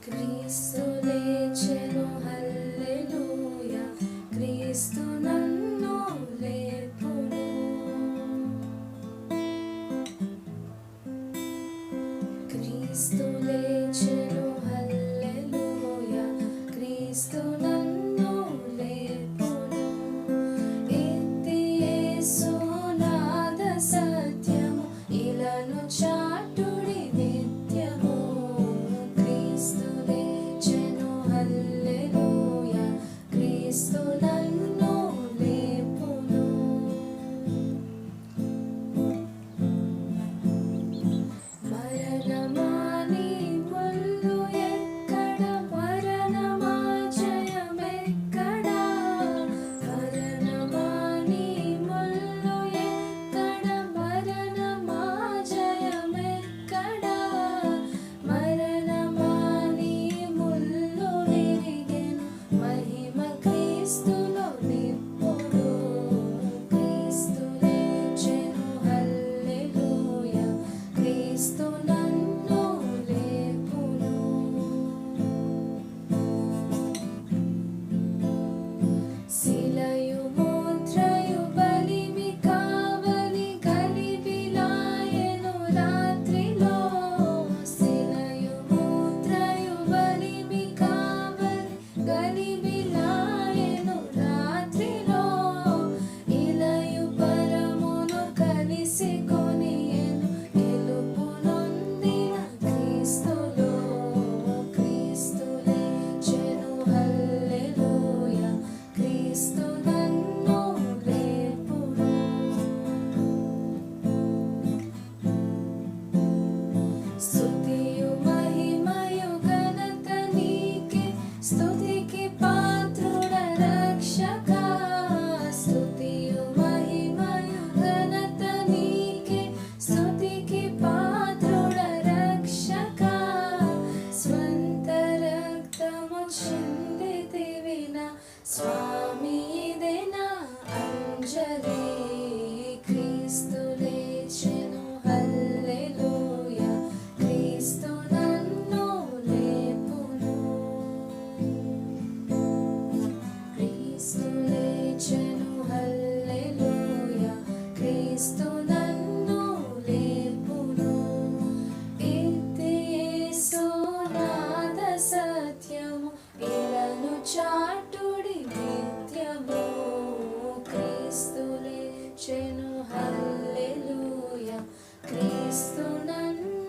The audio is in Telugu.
క్రీస్తు లేచెను హల్లెలూయా, క్రీస్తు నన్ను లేపును. క్రీస్తు లేచెను హల్లెలూయా, క్రీస్తు నన్ను లేపును. ఇది యేసు నాద సత్యము, ఇలను చాటుడి నిత్యము. క్రీస్తు లేచెను హల్లెలూయా, క్రీస్తు నన్ను లేపును. మరణమా నీ ముల్లు ఎక్కడ, మరణమా జయమెక్కడ? మరణమా నీ ముల్లు ఎక్కడ, మరణమా జయమెక్కడ? మరణమా నీ ముల్లు విరిగెను, మహిమ క్రీస్తులో నిప్పుడు. క్రీస్తు లేచెను హల్లెలూయా, క్రీస్తు నన్ను లేపును. శిలయు ముద్రయు బలిమి కావలి, గలిబిలాయెను రాత్రిలో. శిలయు ముద్రయు బలిమి కావలి, గలిబిలాయెను రాత్రిలో. ఇలయు పరమును కలిసి కొనియెను, గెలుపు నొందిన క్రీస్తులో. క్రీస్తు లేచెను హల్లెలూయా, క్రీస్తు నన్ను లేపును. స్తుతియు మహిమయు ఘనత నీకే, స్తుతికి పాత్రుడ రక్షక. స్తుతియు మహిమయు ఘనత నీకే, స్తుతికి పాత్రుడ రక్షక. స్వంత రక్తము చిందితివిన స్వామి, ఇదేనా అంజలి. క్రీస్తు లేచెను హల్లెలూయా, క్రీస్తు నన్ను లేపును. క్రీస్తు లేచెను హల్లెలూయా, క్రీస్తు నన్ను లేపును. ఇది యేసు నాద సత్యము, ఇలను చాటుడి నిత్యము. క్రీస్తు లేచెను హల్లెలూయా, క్రీస్తు నన్ను